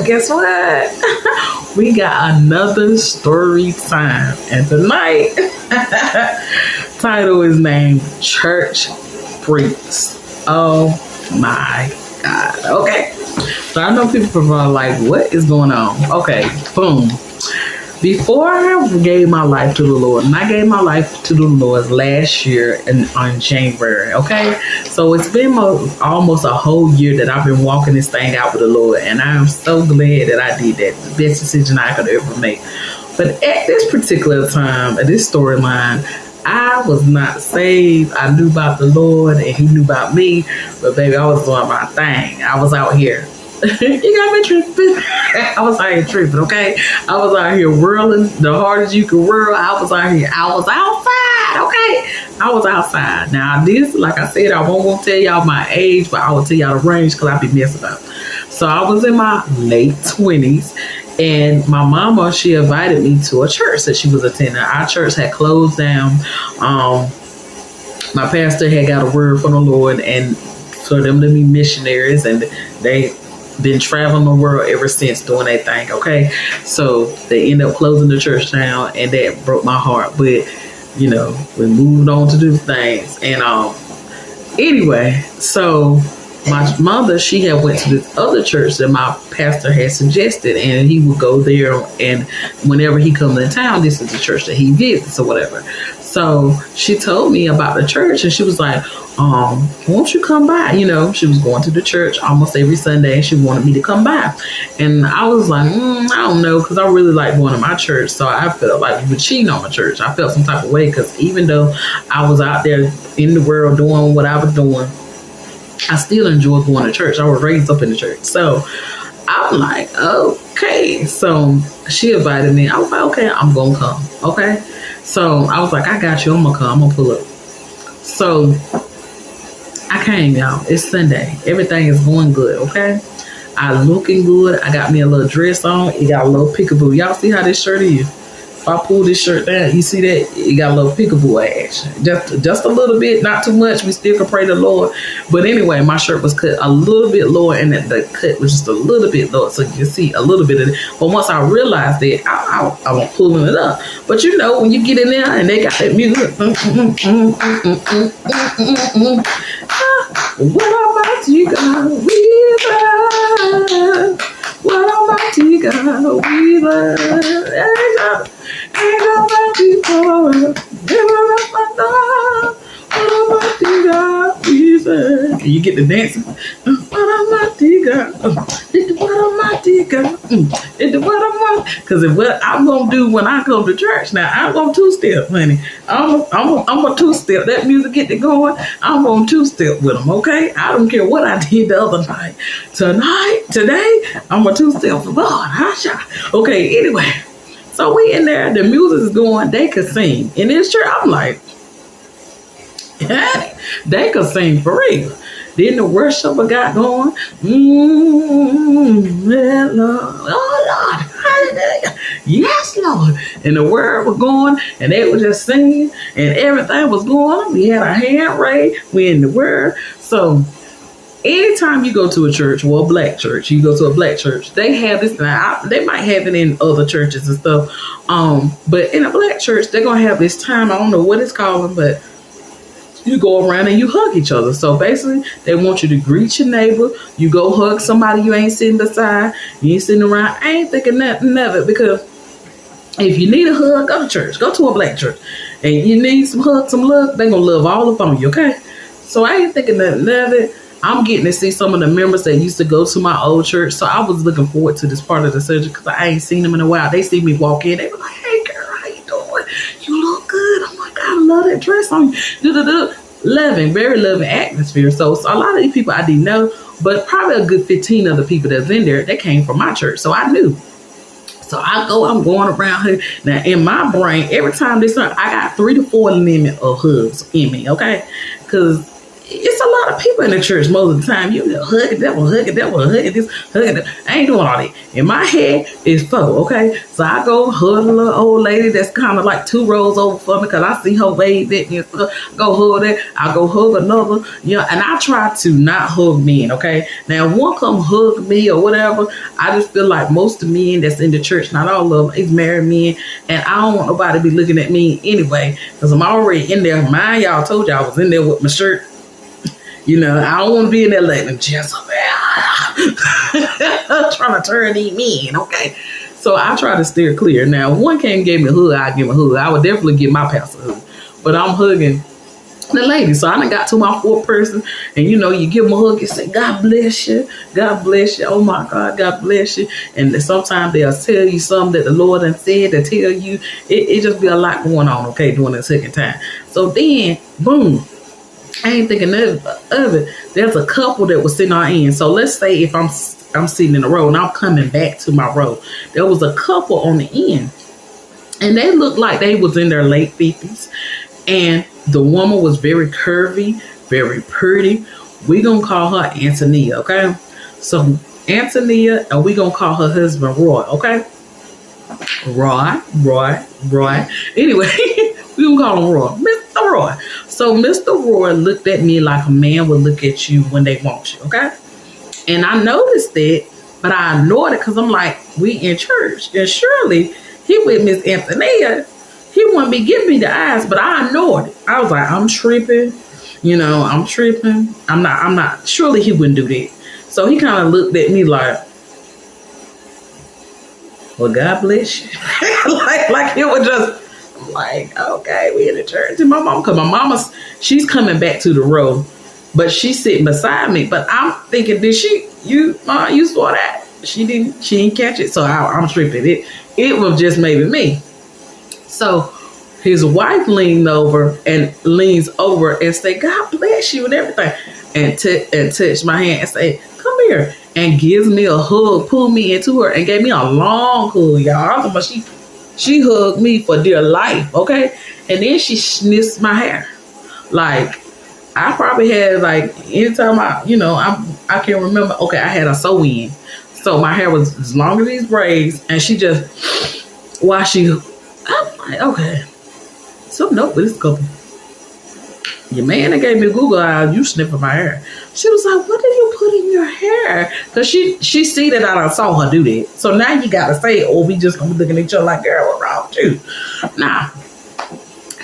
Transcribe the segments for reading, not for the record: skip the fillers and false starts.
Guess what? We got another story time. And tonight, title is named Church Freaks. Oh my God. Okay. So I know people are like, what is going on? Okay, boom. Before I gave my life to the Lord, and I gave my life to the Lord last year on January, okay? So it's been almost a whole year that I've been walking this thing out with the Lord, and I am so glad that I did that. The best decision I could ever make. But at this particular time, at this storyline, I was not saved. I knew about the Lord, and He knew about me, but baby, I was doing my thing. I was out here. You got me tripping. I was out here tripping, okay? I was out here whirling the hardest you could whirl. I was out here. I was outside, okay? I was outside. Now, this, like I said, I won't gonna tell y'all my age, but I will tell y'all the range because I be messing up. So I was in my late 20s, and my mama, she invited me to a church that she was attending. Our church had closed down. My pastor had got a word from the Lord, and for them to be missionaries, and they been traveling the world ever since doing that thing, okay? So they ended up closing the church down, and that broke my heart. But, you know, we moved on to do things. And anyway, so my mother, she had went to this other church that my pastor had suggested, and he would go there, and whenever he comes in town, this is the church that he visits or whatever. So she told me about the church, and she was like, won't you come by? You know, she was going to the church almost every Sunday, and she wanted me to come by. And I was like, I don't know, because I really like going to my church. So I felt like you were cheating on my church. I felt some type of way, because even though I was out there in the world doing what I was doing, I still enjoyed going to church. I was raised up in the church. So I'm like, okay. So she invited me. I was like, okay, I'm going to come. Okay. So I was like, I got you. I'm going to come. I'm going to pull up. So I came, y'all. It's Sunday. Everything is going good, okay? I looking good. I got me a little dress on. It got a little peekaboo. Y'all see how this shirt is? If I pull this shirt down, you see that? It got a little peekaboo action. Just a little bit, not too much. We still can pray the Lord. But anyway, my shirt was cut a little bit lower, and the cut was just a little bit lower, so you can see a little bit of it. But once I realized that, I was pulling it up. But you know, when you get in there and they got that music, what Almighty God we love, what Almighty God we love. Ain't nobody for never up my love. What Almighty God we serve. And you get the dancing. What Almighty God. What Almighty God. What Almighty. Because what I'm gonna do when I come to church now, I'm gonna two-step, honey. I'm a two-step. That music get it going. I'm gonna two-step with them, okay? I don't care what I did the other night. Today, I'm a two-step for God. Okay, anyway. So we in there, the music is going, they could sing. And in church, I'm like, they could sing for real. Then the worshiper got going. Yeah, Lord. Oh, Lord. Hallelujah. Yes, Lord. And the word was going, and they were just singing, and everything was going. We had our hand raised. We in the word. So anytime you go to a church, or a black church, you go to a black church, they have this. Now, they might have it in other churches and stuff. But in a black church, they're going to have this time. I don't know what it's called, but you go around and you hug each other. So basically, they want you to greet your neighbor. You go hug somebody you ain't sitting beside. You ain't sitting around. I ain't thinking nothing of it, because if you need a hug, go to church. Go to a black church. And you need some hug, some love, they're going to love all up on you, okay? So I ain't thinking nothing of it. I'm getting to see some of the members that used to go to my old church. So I was looking forward to this part of the surgery, because I ain't seen them in a while. They see me walk in. They were like, hey, girl, how you doing? You look good. Oh, my God, I love that dress on you. Loving, very loving atmosphere. So a lot of these people I didn't know, but probably a good 15 of the people that's in there, they came from my church. So I knew. So I'm going around here. Now, in my brain, every time I got 3 to 4 limit of hugs in me, okay? Because it's a lot of people in the church most of the time. You hugging that one, hugging that one, hugging this, hugging that. I ain't doing all that. In my head, it's four, okay? So I go hug a little old lady that's kind of like 2 rows over for me because I see her wave at me and stuff. Go hug that. I go hug another, and I try to not hug men, okay? Now, one come hug me or whatever, I just feel like most of men that's in the church, not all of them, is married men, and I don't want nobody to be looking at me anyway because I'm already in there. Mind y'all, told y'all I was in there with my shirt. I don't want to be in there like them Jezebel trying to turn these men, okay? So I try to steer clear. Now, if one came and gave me a hug, I'd give him a hug. I would definitely give my pastor a hug. But I'm hugging the lady. So I done got to my 4th person, and you give them a hug, you say, God bless you. God bless you. Oh my God, God bless you. And sometimes they'll tell you something that the Lord done said to tell you. It just be a lot going on, okay, during the second time. So then, boom. I ain't thinking of it. There's a couple that was sitting on our end. So let's say if I'm sitting in a row and I'm coming back to my row, there was a couple on the end, and they looked like they was in their late 50s, and the woman was very curvy, very pretty. We gonna call her Antonia, okay? So Antonia, and we gonna call her husband Roy, okay? Roy. Anyway, we gonna call him Roy, Mr. Roy. So Mr. Roy looked at me like a man would look at you when they want you, okay? And I noticed that, but I ignored it because I'm like, we in church, and surely he with Miss Antonia, he wouldn't be giving me the eyes, but I ignored it. I was like, I'm tripping, I'm tripping. I'm not. Surely he wouldn't do that. So he kind of looked at me like, well, God bless you. like it was just. Like, okay, we in the church. And my mom, because my mama's, she's coming back to the row, but she's sitting beside me. But I'm thinking, did you saw that? She didn't catch it. So I'm tripping. It was just maybe me. So his wife leans over and say, God bless you and everything. And touch my hand and say, come here. And gives me a hug, pulled me into her and gave me a long hug, y'all. She hugged me for dear life, okay? And then she sniffs my hair. Like, I probably had, like, anytime I can't remember. Okay, I had a sew-in. So my hair was as long as these braids. And she just, I'm like, okay. Something up with this couple. Your man that gave me Google eyes, you sniffing my hair. She was like, what did you put in your hair? Because she see that I done saw her do that. So now you got to say, oh, we just gonna be looking at each other like, girl, what's wrong with you? Nah.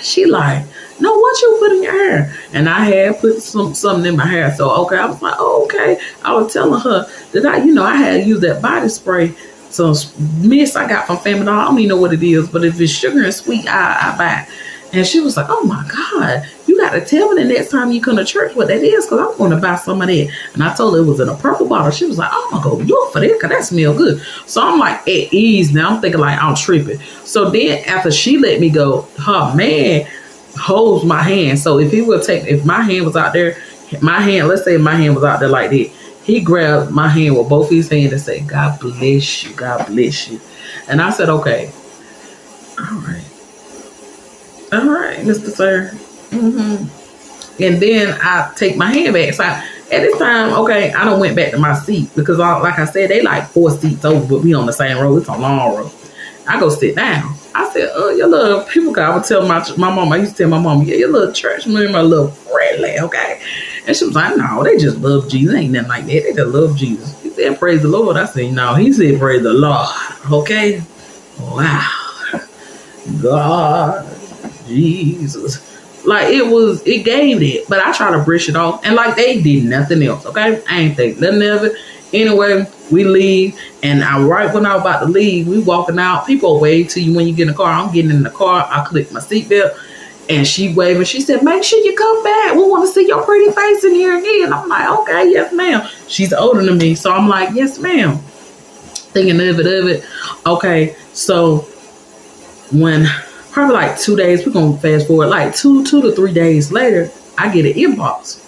She like, no, what you put in your hair? And I had put something in my hair. So, okay, I was like, oh, okay. I was telling her that I had used that body spray. So mist I got from Family Dollar. I don't even know what it is, but if it's sugar and sweet, I buy it. And she was like, oh my God, you got to tell me the next time you come to church what that is, because I'm going to buy some of that. And I told her it was in a purple bottle. She was like, oh, I'm going to go look for that because that smells good. So I'm like at ease now. I'm thinking like I'm tripping. So then after she let me go, her man holds my hand. So if my hand was out there, let's say my hand was out there like that, he grabbed my hand with both his hands and said, God bless you. God bless you. And I said, okay. All right, Mr. Sir. Mm-hmm. And then I take my hand back. So at this time, okay, I done went back to my seat because, like I said, they like 4 seats over, but we on the same row. It's a long row. I go sit down. I said, your little people, I would tell my mom, I used to tell my mom, yeah, your little church member, a little friendly, okay? And she was like, no, they just love Jesus. Ain't nothing like that. They just love Jesus. He said, praise the Lord. I said, no, he said, praise the Lord, okay? Wow. God. Jesus. Like it gave it, but I try to brush it off. And like they did nothing else, okay? I ain't think nothing of it. Anyway, we leave, and right when I was about to leave, we walking out. People wave to you when you get in the car. I'm getting in the car. I click my seatbelt, and she waving. She said, make sure you come back. We want to see your pretty face in here again. I'm like, okay, yes, ma'am. She's older than me, so I'm like, yes, ma'am. Thinking of it. Okay, so when probably like 2 days, we're going to fast forward, like 2 to 3 days later, I get an inbox.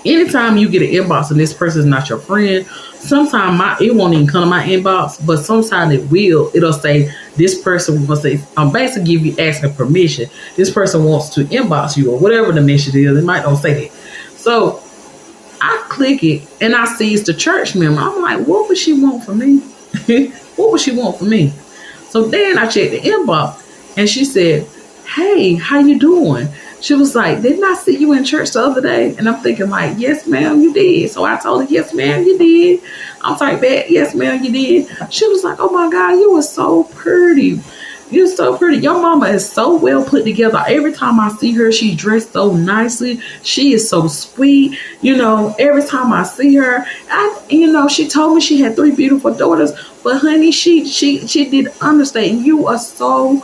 Anytime you get an inbox and this person is not your friend, sometimes it won't even come to my inbox, but sometimes it will. It'll say, this person will say, I'm basically asking permission. This person wants to inbox you or whatever the message is. It might don't say that. So I click it and I see it's the church member. I'm like, what would she want from me? What would she want from me? So then I checked the inbox and she said, hey, how you doing? She was like, didn't I see you in church the other day? And I'm thinking like, yes, ma'am, you did. So I told her, yes, ma'am, you did. I'm like, back, yes, ma'am, you did. She was like, oh my God, you were so pretty. You're so pretty. Your mama is so well put together. Every time I see her, she's dressed so nicely. She is so sweet. Every time I see her, she told me she had 3 beautiful daughters. But honey, she did understand. You are so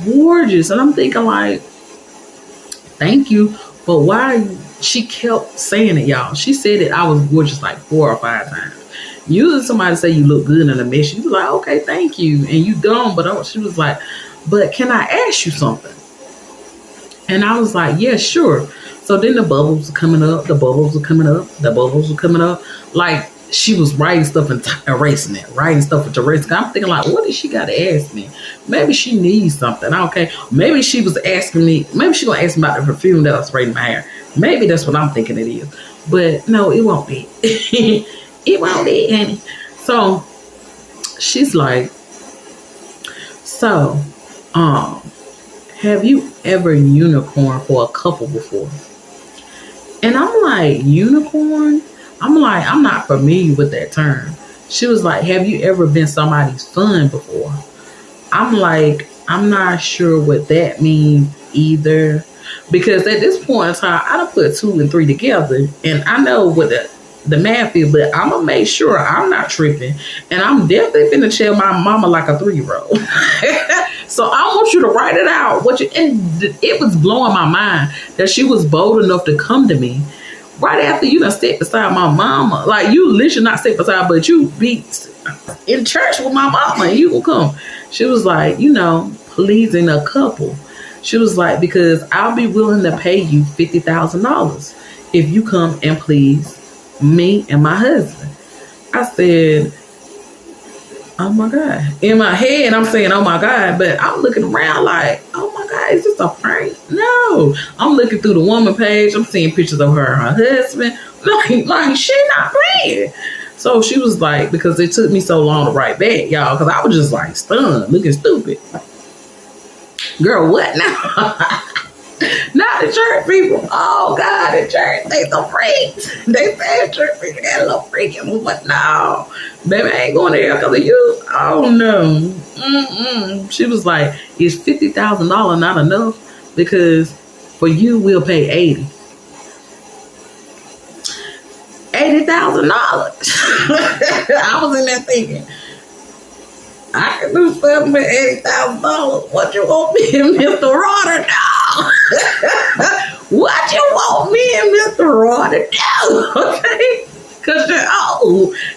gorgeous. And I'm thinking like, thank you. But why she kept saying it, y'all? She said that I was gorgeous like 4 or 5 times. Usually somebody say you look good in a mess, you be like, okay, thank you. And you don't, but she was like, but can I ask you something? And I was like, yeah, sure. So then the bubbles were coming up, the bubbles were coming up, the bubbles were coming up. Like she was writing stuff and erasing it, writing stuff and erasing it. I'm thinking like, what does she got to ask me? Maybe she needs something. Okay. Maybe she was asking me, maybe she gonna ask me about the perfume that was spraying my hair. Maybe that's what I'm thinking it is. But no, it won't be. It won't be any. So she's like, so, have you ever unicorn for a couple before? And I'm like, unicorn? I'm like, I'm not familiar with that term. She was like, have you ever been somebody's fun before? I'm like, I'm not sure what that means either. Because at this point in time, I done put 2 and 3 together. And I know what the math is, but I'm gonna make sure I'm not tripping, and I'm definitely finna tell my mama like a 3-year-old. So I want you to write it out. And it was blowing my mind that she was bold enough to come to me right after you done sit beside my mama. Like you literally not sit beside, but you be in church with my mama, and you will come. She was like, pleasing a couple. She was like, because I'll be willing to pay you $50,000 if you come and please me and my husband. I said, oh my God. In my head, I'm saying, oh my God, but I'm looking around like, oh my God, is this a prank? No. I'm looking through the woman page. I'm seeing pictures of her and her husband. Like she not playing. So she was like, because it took me so long to write back, y'all, because I was just like stunned, looking stupid. Girl, what now? Not the church people. Oh God, the church, they some freaks. They say church people got a little freaking, but no, baby, I ain't going there because of you. Oh no. She was like, is $50,000 not enough? Because for you, we'll pay $80,000. I was in there thinking, I can do something with $80,000. What you want me and Mr. Rodder to do? What you want me and Mr. Rodder to do? Okay? Because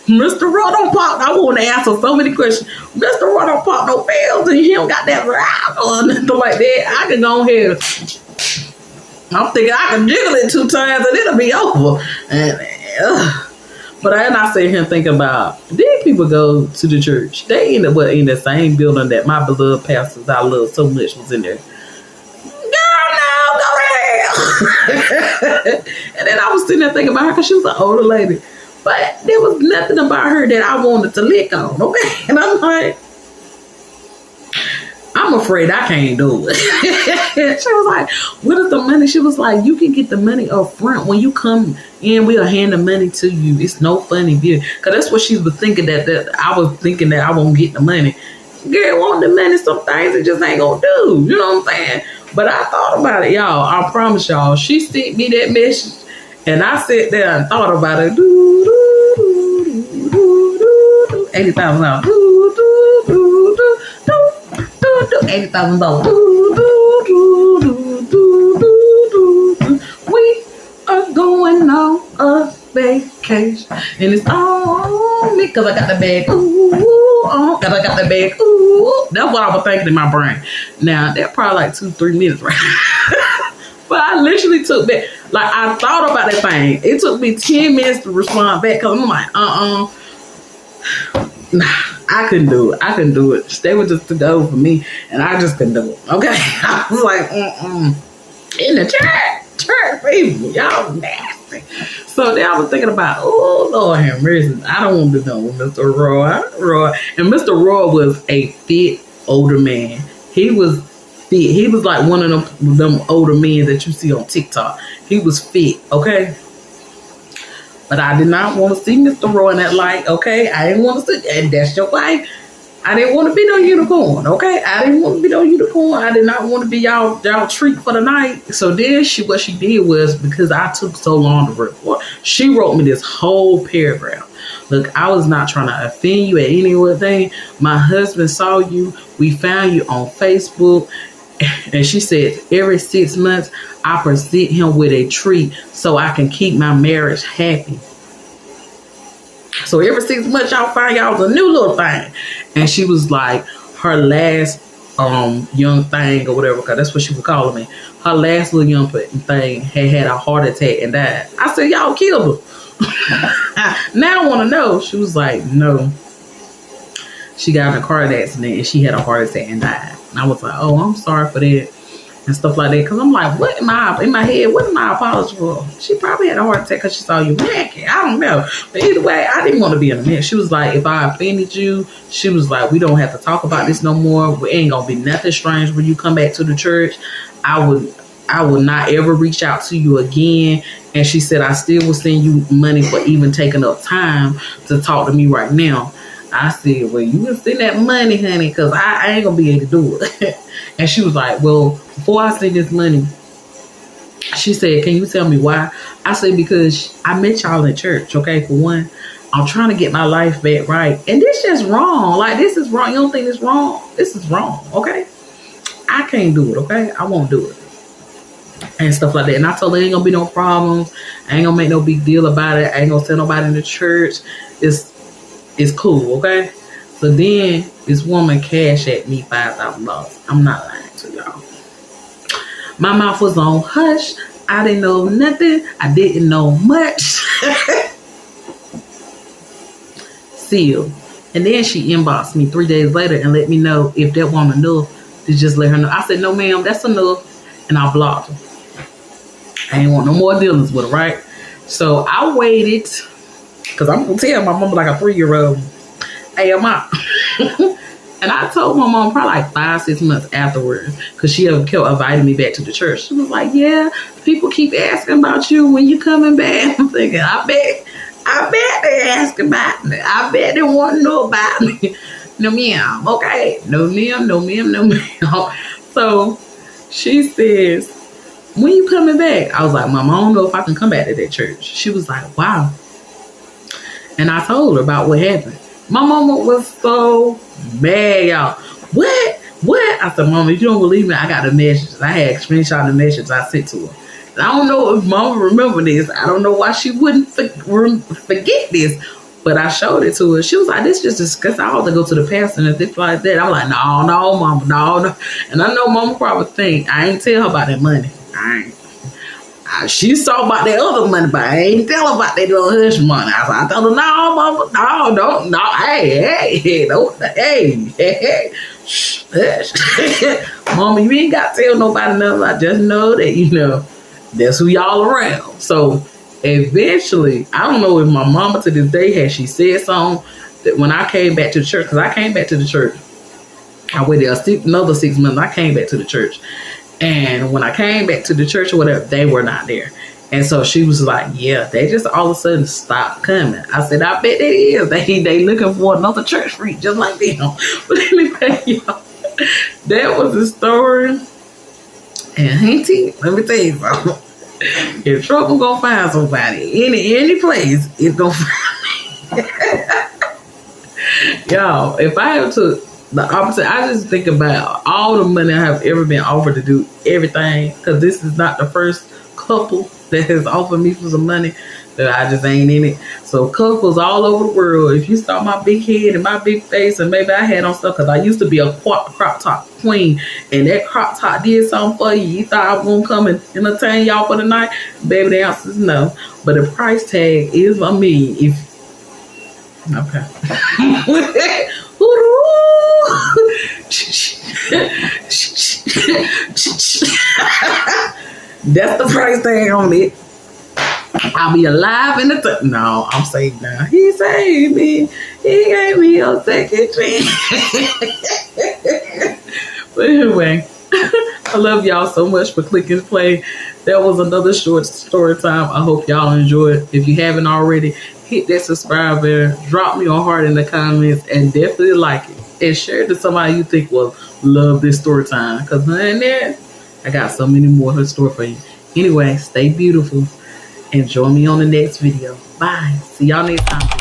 Mr. Rod don't pop. I want to answer so many questions. Mr. Rod don't pop no bells and he don't got that rock or nothing like that. I can go ahead. I'm thinking I can jiggle it 2 times and it'll be over. But I sit here thinking about, these people go to the church. They end up in the same building that my beloved pastors I love so much was in there. Girl, no, go to hell. And then I was sitting there thinking about her because she was an older lady. But there was nothing about her that I wanted to lick on, okay? And I'm like, I'm afraid I can't do it. She was like, what is the money? She was like, you can get the money up front. When you come in, we'll hand the money to you. It's no funny bill. Because that's what she was thinking, that I was thinking that I won't get the money. Girl, want the money, some things it just ain't gonna do. You know what I'm saying? But I thought about it, y'all. I promise y'all. She sent me that message, and I sat there and thought about it. $80,000. $80,000. We are going on a vacation, and it's on me because I got the bag. Because I got the bag. That's what I was thinking in my brain. Now that probably like 2-3 minutes, right? But I literally took that. Like I thought about that thing. It took me 10 minutes to respond back because I'm like, nah, I couldn't do it. I couldn't do it. They were just to go for me, and I just couldn't do it. Okay, I was like, in the church people, y'all nasty. nasty. So then I was thinking about, oh Lord have mercy, I don't want to know with Mr. Roy. And Mr. Roy was a fit older man. He was fit. He was like one of them older men that you see on TikTok. He was fit, okay? But I did not want to see Mr. Roy in that light, okay? I didn't want to see, and that's your wife. I didn't want to be no unicorn, okay? I didn't want to be no unicorn. I did not want to be y'all treat for the night. So then what she did was, because I took so long to report, she wrote me this whole paragraph. Look, I was not trying to offend you at any other thing. My husband saw you. We found you on Facebook. And she said, every 6 months, I present him with a treat so I can keep my marriage happy. So every 6 months, y'all find y'all a new little thing. And she was like, her last young thing or whatever, because that's what she was calling me. Her last little young thing had a heart attack and died. I said, y'all killed her. Now I want to know. She was like, no. She got in a car accident and she had a heart attack and died. And I was like, oh, I'm sorry for that. And stuff like that. Because I'm like, what am I, in my head, what am I apologizing for? She probably had a heart attack because she saw you naked. I don't know. But either way, I didn't want to be in a mess. She was like, if I offended you, she was like, we don't have to talk about this no more. We ain't going to be nothing strange when you come back to the church. I would not ever reach out to you again. And she said, I still will send you money for even taking up time to talk to me right now. I said, well, you can send that money, honey, because I ain't going to be able to do it. And she was like, well, before I send this money, she said, can you tell me why? I said, because I met y'all in church, okay? For one, I'm trying to get my life back right. And this just wrong. Like, this is wrong. You don't think this wrong? This is wrong, okay? I can't do it, okay? I won't do it. And stuff like that. And I told her, ain't going to be no problems. I ain't going to make no big deal about it. I ain't going to tell nobody in the church. It's cool, okay? So then this woman cashed at me $5,000. I'm not lying to y'all. My mouth was on hush. I didn't know nothing. I didn't know much. Seal. And then she inboxed me 3 days later and let me know if that woman knew to just let her know. I said, no, ma'am, that's enough. And I blocked her. I ain't want no more dealings with her, right? So I waited. Because I'm going to tell my mama like a 3-year-old, hey, I'm out. And I told my mom probably like 5-6 months afterwards, because she kept inviting me back to the church. She was like, yeah, people keep asking about you when you coming back. I'm thinking, I bet they asking about me. I bet they want to know about me. No, ma'am. Okay. No, ma'am. No, ma'am. No, ma'am. So she says, when you coming back? I was like, Mom, I don't know if I can come back to that church. She was like, wow. And I told her about what happened. My mama was so mad, y'all. What? I said, Mama, if you don't believe me, I got the message. I had screenshot the message I sent to her. And I don't know if Mama remember this. I don't know why she wouldn't forget this. But I showed it to her. She was like, this just disgusting. I ought to go to the pastor and things like that. I'm like, no, Mama, no. And I know Mama probably think I ain't tell her about that money. I ain't. She saw about that other money, but I ain't tell her about that little hush money. I told her, no, Mama, no, hey, don't, hey, hush. Mama, you ain't got to tell nobody nothing. I just know that, that's who y'all around. So eventually, I don't know if my mama to this day has she said something that when I came back to the church, because I came back to the church, I waited another 6 months. I came back to the church. And when I came back to the church or whatever, they were not there. And so she was like, yeah, they just all of a sudden stopped coming. I said, I bet they is. They looking for another church freak just like them. But anyway, y'all, that was the story. And auntie, let me tell you something. If trouble gonna find somebody, any place, it's gonna find me. Y'all, if I have to the opposite, I just think about all the money I have ever been offered to do everything, because this is not the first couple that has offered me for some money that I just ain't in it. So couples all over the world, if you saw my big head and my big face, and maybe I had on stuff, because I used to be a crop top queen, and that crop top did something for you. You thought I was going to come and entertain y'all for the night? Baby, the answer is no. But the price tag is a million. Okay. That's the price tag on it. I'll be alive in the no, I'm saved now. He saved me. He gave me a second chance. But anyway, I love y'all so much for clicking play. That was another short story time. I hope y'all enjoyed. If you haven't already, hit that subscribe button. Drop me a heart in the comments and definitely like it. And share it to somebody you think will love this story time. Because in there, I got so many more in store for you. Anyway, stay beautiful. And join me on the next video. Bye. See y'all next time.